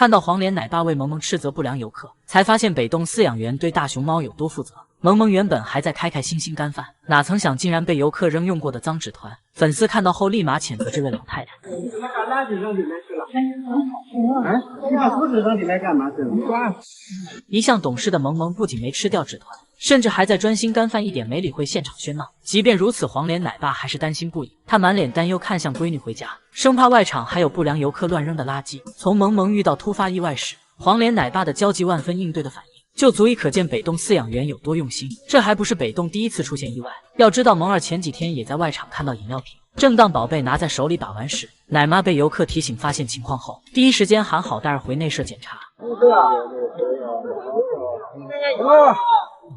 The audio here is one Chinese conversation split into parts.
看到黄脸奶爸为萌萌斥责不良游客，才发现北洞饲养员对大熊猫有多负责。萌萌原本还在开开心心干饭，哪曾想竟然被游客扔用过的脏纸团。粉丝看到后立马谴责这位老太太。你把垃圾扔里面去了？你把fru纸扔里面干嘛去了？一向懂事的萌萌不仅没吃掉纸团，甚至还在专心干饭，一点没理会现场喧闹。即便如此，黄脸奶爸还是担心不已，他满脸担忧看向闺女回家，生怕外场还有不良游客乱扔的垃圾。从萌萌遇到突发意外时，黄脸奶爸的焦急万分应对的反应，就足以可见北洞饲养员有多用心。这还不是北洞第一次出现意外，要知道萌儿前几天也在外场看到饮料瓶，正当宝贝拿在手里把玩时，奶妈被游客提醒发现情况后，第一时间喊好带儿回内舍检查。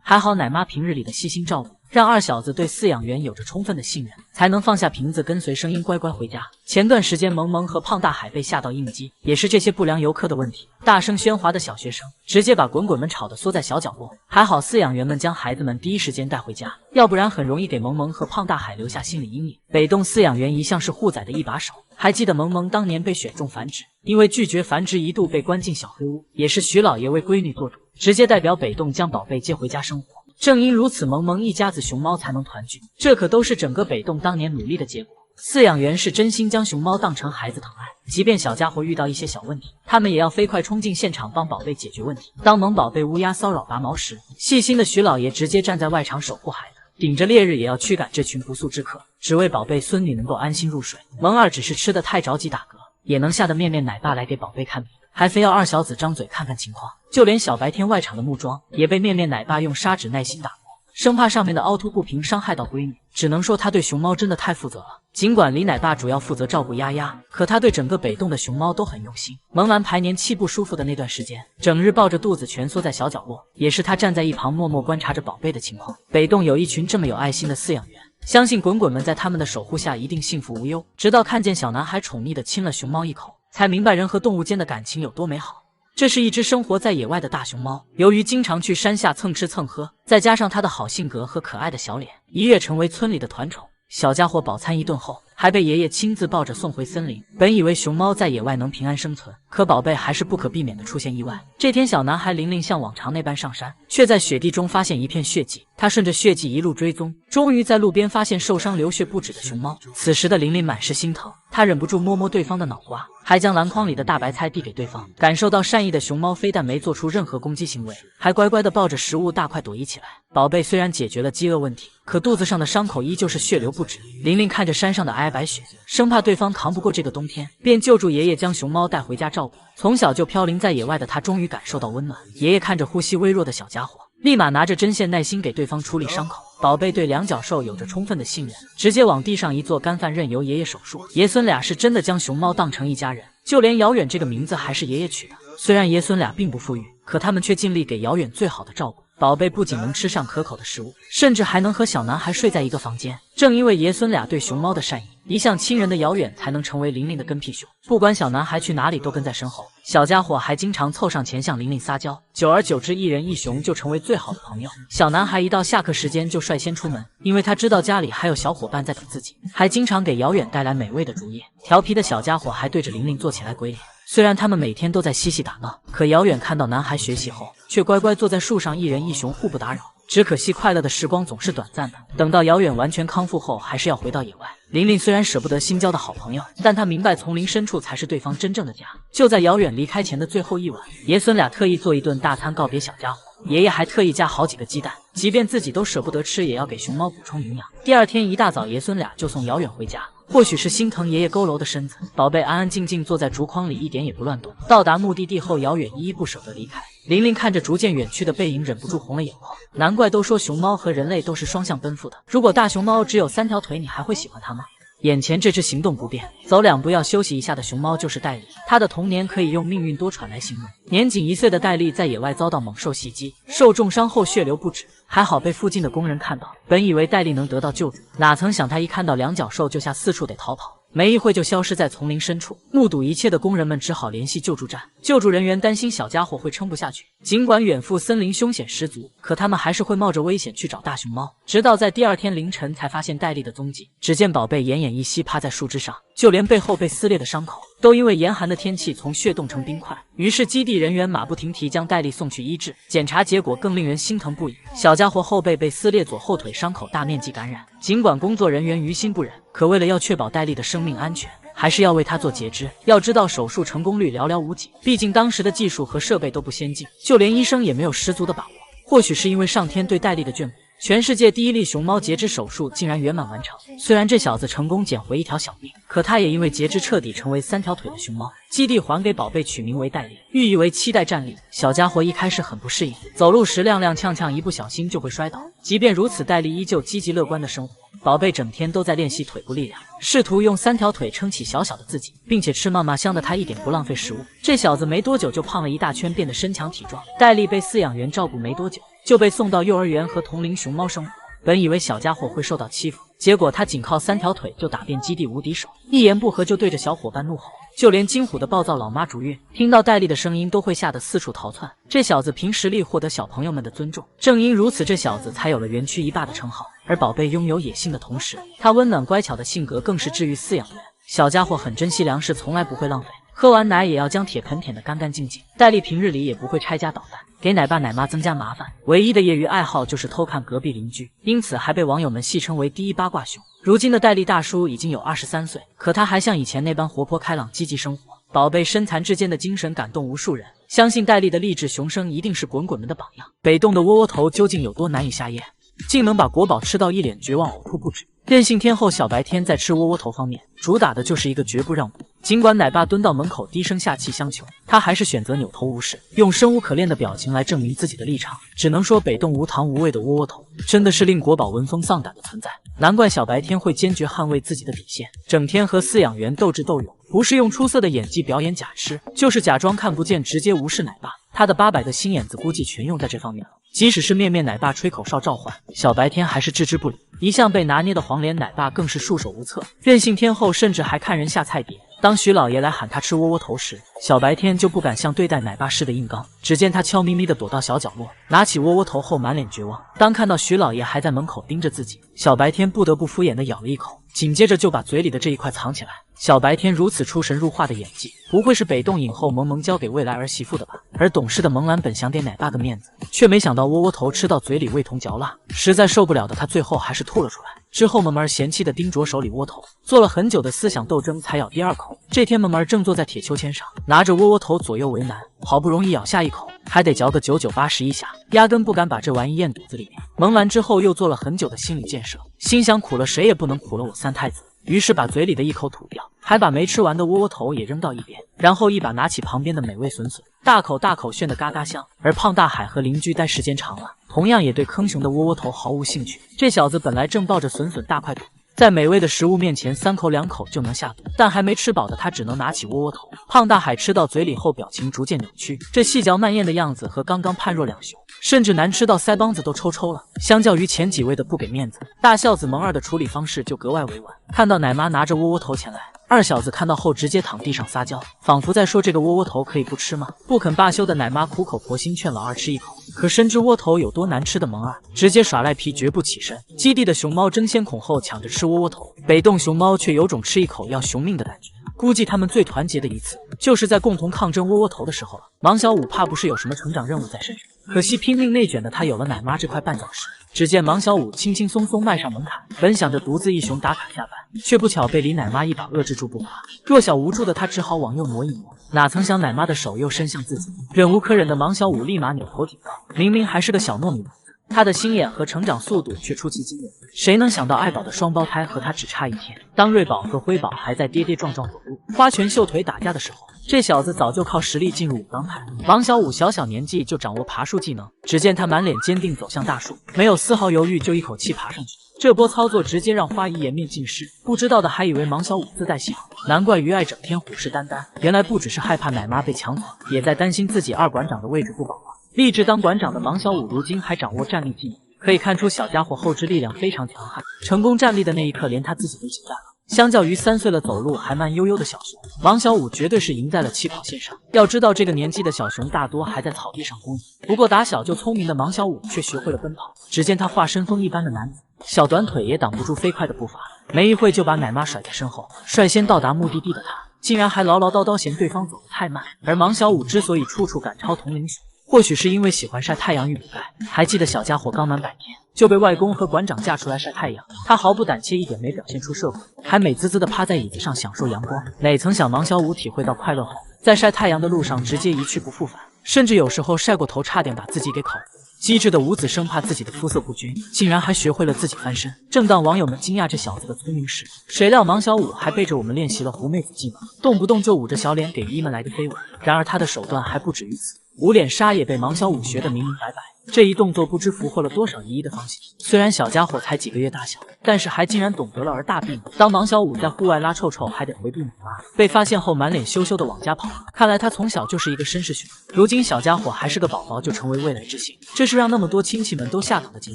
还好奶妈平日里的细心照顾，让二小子对饲养员有着充分的信任，才能放下瓶子跟随声音乖乖回家。前段时间萌萌和胖大海被吓到应激，也是这些不良游客的问题。大声喧哗的小学生直接把滚滚们吵得缩在小角落，还好饲养员们将孩子们第一时间带回家，要不然很容易给萌萌和胖大海留下心理阴影。北洞饲养员一向是护崽的一把手，还记得萌萌当年被选中繁殖，因为拒绝繁殖一度被关进小黑屋，也是徐老爷为闺女做主，直接代表北洞将宝贝接回家生活。正因如此，萌萌一家子熊猫才能团聚，这可都是整个北洞当年努力的结果。饲养员是真心将熊猫当成孩子疼爱，即便小家伙遇到一些小问题，他们也要飞快冲进现场帮宝贝解决问题。当萌宝被乌鸦骚扰拔毛时，细心的徐老爷直接站在外场守护孩子，顶着烈日也要驱赶这群不速之客，只为宝贝孙女能够安心入睡。萌儿只是吃得太着急打嗝，也能吓得面面奶爸来给宝贝看病，还非要二小子张嘴看看情况。就连小白天外场的木桩也被面面奶爸用砂纸耐心打磨，生怕上面的凹凸不平伤害到闺女。只能说他对熊猫真的太负责了。尽管李奶爸主要负责照顾丫丫，可他对整个北洞的熊猫都很用心。萌完排年期不舒服的那段时间，整日抱着肚子蜷缩在小角落，也是他站在一旁默默观察着宝贝的情况。北洞有一群这么有爱心的饲养员，相信滚滚们在他们的守护下一定幸福无忧。直到看见小男孩宠溺地亲了熊猫一口，才明白人和动物间的感情有多美好。这是一只生活在野外的大熊猫，由于经常去山下蹭吃蹭喝，再加上它的好性格和可爱的小脸，一跃成为村里的团宠。小家伙饱餐一顿后，还被爷爷亲自抱着送回森林。本以为熊猫在野外能平安生存，可宝贝还是不可避免的出现意外。这天，小男孩玲玲像往常那般上山，却在雪地中发现一片血迹。他顺着血迹一路追踪，终于在路边发现受伤流血不止的熊猫。此时的玲玲满是心疼，她忍不住摸摸对方的脑瓜，还将篮筐里的大白菜递给对方。感受到善意的熊猫非但没做出任何攻击行为，还乖乖地抱着食物大快朵颐起来。宝贝虽然解决了饥饿问题，可肚子上的伤口依旧是血流不止。玲玲看着山上的皑皑白雪，生怕对方扛不过这个冬天，便救助爷爷将熊猫带回家照顾。从小就飘零在野外的他终于感受到温暖。爷爷看着呼吸微弱的小家伙，立马拿着针线耐心给对方处理伤口。宝贝对两脚兽有着充分的信任，直接往地上一坐，干饭任由爷爷手术。爷孙俩是真的将熊猫当成一家人，就连遥远这个名字还是爷爷取的。虽然爷孙俩并不富裕，可他们却尽力给遥远最好的照顾。宝贝不仅能吃上可口的食物，甚至还能和小男孩睡在一个房间。正因为爷孙俩对熊猫的善意，一向亲人的遥远才能成为玲玲的跟屁熊。不管小男孩去哪里都跟在身后，小家伙还经常凑上前向玲玲撒娇。久而久之，一人一熊就成为最好的朋友。小男孩一到下课时间就率先出门，因为他知道家里还有小伙伴在等自己，还经常给遥远带来美味的竹叶。调皮的小家伙还对着玲玲做起来鬼脸。虽然他们每天都在嬉戏打闹，可遥远看到男孩学习后，却乖乖坐在树上，一人一熊互不打扰。只可惜快乐的时光总是短暂的，等到遥远完全康复后，还是要回到野外。玲玲虽然舍不得新交的好朋友，但她明白丛林深处才是对方真正的家。就在遥远离开前的最后一晚，爷孙俩特意做一顿大餐告别小家伙，爷爷还特意加好几个鸡蛋，即便自己都舍不得吃，也要给熊猫补充营养。第二天一大早，爷孙俩就送遥远回家。或许是心疼爷爷佝偻的身子，宝贝安安静静坐在竹筐里，一点也不乱动。到达目的地后，遥远依依不舍得离开。玲玲看着逐渐远去的背影，忍不住红了眼眶。难怪都说熊猫和人类都是双向奔赴的。如果大熊猫只有3条腿，你还会喜欢它吗？眼前这只行动不便，走2步要休息一下的熊猫就是戴笠。它的童年可以用命运多舛来形容。年仅1岁的戴笠在野外遭到猛兽袭击，受重伤后血流不止，还好被附近的工人看到。本以为戴笠能得到救助，哪曾想他一看到两脚兽就吓四处得逃跑，没一会就消失在丛林深处。目睹一切的工人们只好联系救助站，救助人员担心小家伙会撑不下去，尽管远赴森林凶险十足，可他们还是会冒着危险去找大熊猫，直到在第二天凌晨才发现戴笠的踪迹。只见宝贝奄奄一息趴在树枝上，就连背后被撕裂的伤口都因为严寒的天气从血冻成冰块。于是基地人员马不停蹄将戴笠送去医治，检查结果更令人心疼不已。小家伙后背被撕裂，左后腿伤口大面积感染。尽管工作人员于心不忍，可为了要确保戴笠的生命安全，还是要为他做截肢。要知道手术成功率寥寥无几，毕竟当时的技术和设备都不先进，就连医生也没有十足的把握。或许是因为上天对戴笠的眷顾，全世界第一例熊猫截肢手术竟然圆满完成。虽然这小子成功捡回一条小命，可他也因为截肢彻底成为3条腿的熊猫。基地还给宝贝取名为戴笠，寓意为期待站立。小家伙一开始很不适应，走路时踉踉跄跄，一不小心就会摔倒。即便如此，戴笠依旧积极乐观的生活。宝贝整天都在练习腿部力量，试图用3条腿撑起小小的自己，并且吃嘛嘛香的他一点不浪费食物。这小子没多久就胖了一大圈，变得身强体壮。戴笠被饲养员照顾没多久，就被送到幼儿园和同龄熊猫生活。本以为小家伙会受到欺负，结果他仅靠3条腿就打遍基地无敌手，一言不合就对着小伙伴怒吼。就连金虎的暴躁老妈竹月听到戴笠的声音都会吓得四处逃窜。这小子凭实力获得小朋友们的尊重，正因如此，这小子才有了园区一霸的称号。而宝贝拥有野性的同时，他温暖乖巧的性格更是治愈饲养员。小家伙很珍惜粮食，从来不会浪费，喝完奶也要将铁盆舔得干干净净。戴笠平日里也不会拆家捣蛋，给奶爸奶妈增加麻烦，唯一的业余爱好就是偷看隔壁邻居，因此还被网友们戏称为第一八卦熊。如今的戴笠大叔已经有23岁，可他还像以前那般活泼开朗积极生活。宝贝身残志坚的精神感动无数人，相信戴笠的励志熊生一定是滚滚们的榜样。北洞的窝窝头究竟有多难以下咽，竟能把国宝吃到一脸绝望呕吐不止。任性天后小白天在吃窝窝头方面主打的就是一个绝不让步。尽管奶爸蹲到门口低声下气相求，他还是选择扭头无视，用生无可恋的表情来证明自己的立场。只能说北洞无糖无味的窝窝头真的是令国宝闻风丧胆的存在，难怪小白天会坚决捍卫自己的底线，整天和饲养员斗智斗勇，不是用出色的演技表演假吃，就是假装看不见，直接无视奶爸。他的800个心眼子估计全用在这方面了。即使是面奶爸吹口哨召唤，小白天还是置之不理。一向被拿捏的黄脸奶爸更是束手无策，任性天后甚至还看人下菜碟。当徐老爷来喊他吃窝窝头时，小白天就不敢像对待奶爸似的硬刚，只见他悄咪咪地躲到小角落，拿起窝窝头后满脸绝望。当看到徐老爷还在门口盯着自己，小白天不得不敷衍地咬了一口，紧接着就把嘴里的这一块藏起来。小白天如此出神入化的演技，不会是北洞影后萌萌交给未来儿媳妇的吧？而懂事的萌兰本想给奶爸个面子，却没想到窝窝头吃到嘴里味同嚼蜡，实在受不了的他最后还是吐了出来。之后萌儿嫌弃地叮啄手里窝头，做了很久的思想斗争才咬第2口。这天萌儿正坐在铁秋千上，拿着窝窝头左右为难，好不容易咬下一口，还得嚼个99、81下，压根不敢把这玩意咽肚子里面。萌完之后又做了很久的心理建设，心想苦了谁也不能苦了我三太子，于是把嘴里的一口吐掉，还把没吃完的窝窝头也扔到一边，然后一把拿起旁边的美味笋笋，大口大口炫得嘎嘎香。而胖大海和邻居待时间长了，同样也对坑熊的窝窝头毫无兴趣。这小子本来正抱着笋笋大快朵，在美味的食物面前3口2口就能下肚，但还没吃饱的他只能拿起窝窝头。胖大海吃到嘴里后表情逐渐扭曲，这细嚼慢咽的样子和刚刚判若两熊，甚至难吃到腮帮子都抽了。相较于前几位的不给面子，大孝子萌儿的处理方式就格外委婉。看到奶妈拿着窝窝头前来，二小子看到后直接躺地上撒娇，仿佛在说这个窝窝头可以不吃吗？不肯罢休的奶妈苦口婆心劝老二吃一口，可深知窝头有多难吃的萌儿直接耍赖皮，绝不起身。基地的熊猫争先恐后抢着吃窝窝头，北洞熊猫却有种吃一口要熊命的感觉。估计他们最团结的一次，就是在共同抗争窝窝头的时候了。王小五怕不是有什么成长任务在身上，可惜拼命内卷的他有了奶妈这块绊脚石。只见王小五轻轻松松迈上门槛，本想着独自一雄打卡下班，却不巧被李奶妈一把遏制住步伐。弱小无助的他只好往右挪一挪，哪曾想奶妈的手又伸向自己，忍无可忍的王小五立马扭头警告，明明还是个小糯米，他的心眼和成长速度却出奇惊人。谁能想到爱宝的双胞胎和他只差一天？当瑞宝和辉宝还在跌跌撞撞走路、花拳绣腿打架的时候，这小子早就靠实力进入武当派。王小五小年纪就掌握爬树技能，只见他满脸坚定走向大树，没有丝毫犹豫就一口气爬上去。这波操作直接让花姨颜面尽失，不知道的还以为王小五自带系统，难怪于爱整天虎视眈眈，原来不只是害怕奶妈被抢走，也在担心自己二馆长的位置不保了。立志当馆长的王小五如今还掌握站立技能，可以看出小家伙后肢力量非常强悍。成功站立的那一刻，连他自己都惊讶了。相较于3岁了走路还慢悠悠的小熊，王小五绝对是赢在了起跑线上。要知道这个年纪的小熊大多还在草地上工蚁，不过打小就聪明的王小五却学会了奔跑。只见他化身风一般的男子，小短腿也挡不住飞快的步伐，没一会就把奶妈甩在身后，率先到达目的地的他，竟然还唠唠叨叨嫌对方走得太慢。而王小五之所以处处赶超同龄熊，或许是因为喜欢晒太阳与补钙。还记得小家伙刚满100天就被外公和馆长嫁出来晒太阳，他毫不胆怯，一点没表现出社会，还美滋滋地趴在椅子上享受阳光。哪曾想王小五体会到快乐后，在晒太阳的路上直接一去不复返，甚至有时候晒过头差点把自己给烤糊。机智的五子生怕自己的肤色不均，竟然还学会了自己翻身。正当网友们惊讶这小子的聪明时，谁料王小五还背着我们练习了狐妹子技能，动不动就捂着小脸给姨们来个飞吻。然而他的手段还不止于此，捂脸杀也被王小五学得明明白白。这一动作不知俘获了多少姨姨的芳心。虽然小家伙才几个月大小，但是还竟然懂得了儿大必女。当王小五在户外拉臭臭还得回避奶妈，被发现后满脸羞羞的往家跑。看来他从小就是一个绅士熊，如今小家伙还是个宝宝就成为未来之星，这是让那么多亲戚们都下岗的节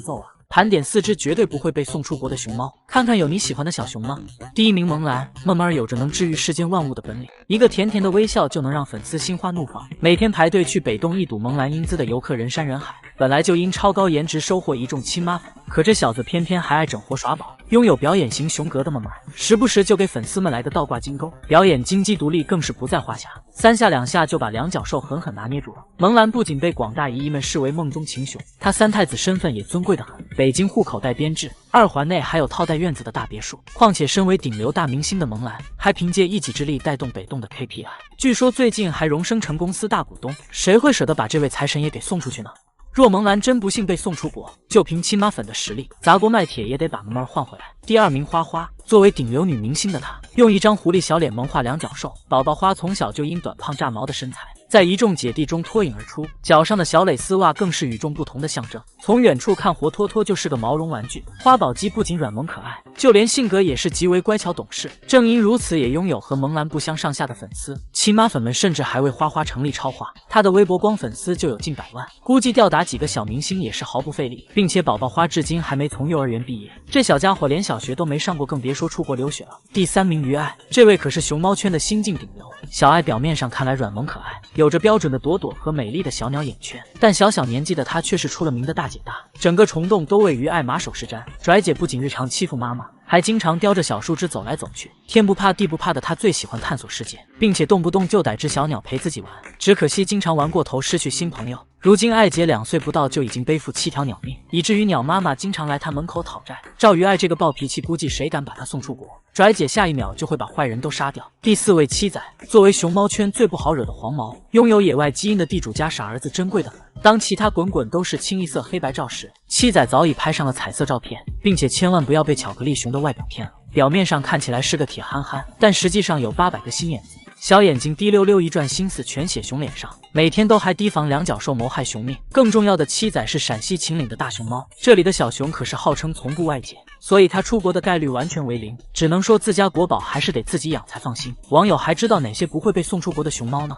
奏啊！盘点4只绝对不会被送出国的熊猫，看看有你喜欢的小熊吗？第1名萌兰，萌儿有着能治愈世间万物的本领，一个甜甜的微笑就能让粉丝心花怒放。每天排队去北洞一睹萌兰英姿的游客人山人海，本来就因超高颜值收获一众亲妈粉，可这小子偏偏还爱整活耍宝，拥有表演型熊格的萌儿，时不时就给粉丝们来个倒挂金钩，表演金鸡独立更是不在话下，3下2下就把两脚兽狠狠拿捏住了。萌兰不仅被广大姨姨们视为梦中情熊，她3太子身份也尊贵得很，北京户口带编制，2环内还有套带院子的大别墅。况且身为顶流大明星的萌兰，还凭借一己之力带动北洞的 KPI， 据说最近还荣升成公司大股东，谁会舍得把这位财神爷给送出去呢？若萌兰真不幸被送出国，就凭亲妈粉的实力，砸锅卖铁也得把萌儿换回来。第2名花花，作为顶流女明星的她，用一张狐狸小脸萌化两脚兽。宝宝花从小就因短胖炸毛的身材，在一众姐弟中脱颖而出，脚上的小蕾丝袜更是与众不同的象征。从远处看，活脱脱就是个毛绒玩具。花宝鸡不仅软萌可爱，就连性格也是极为乖巧懂事。正因如此，也拥有和萌兰不相上下的粉丝。亲妈粉们甚至还为花花成立超话，她的微博光粉丝就有近100万，估计吊打几个小明星也是毫不费力。并且宝宝花至今还没从幼儿园毕业，这小家伙连小学都没上过，更别说出国留学了。第3名于爱，这位可是熊猫圈的新晋顶流。小爱表面上看来软萌可爱，有着标准的朵朵和美丽的小鸟眼圈，但小年纪的她却是出了名的大姐大，整个虫洞都为于爱马首是瞻。拽姐不仅日常欺负妈妈，还经常叼着小树枝走来走去，天不怕地不怕的她最喜欢探索世界，并且动不动就逮只小鸟陪自己玩。只可惜经常玩过头，失去新朋友。如今爱姐2岁不到就已经背负7条鸟命，以至于鸟妈妈经常来她门口讨债。照于爱这个暴脾气，估计谁敢把她送出国，拽姐下一秒就会把坏人都杀掉。第4位七仔，作为熊猫圈最不好惹的黄毛，拥有野外基因的地主家傻儿子珍贵的很。当其他滚滚都是清一色黑白照时，七仔早已拍上了彩色照片，并且千万不要被巧克力熊的外表骗了。表面上看起来是个铁憨憨，但实际上有800个心眼子，小眼睛滴溜溜一转，心思全写熊脸上，每天都还提防两脚兽谋害熊命。更重要的，七仔是陕西秦岭的大熊猫，这里的小熊可是号称从不外界，所以他出国的概率完全为0，只能说自家国宝还是得自己养才放心。网友还知道哪些不会被送出国的熊猫呢？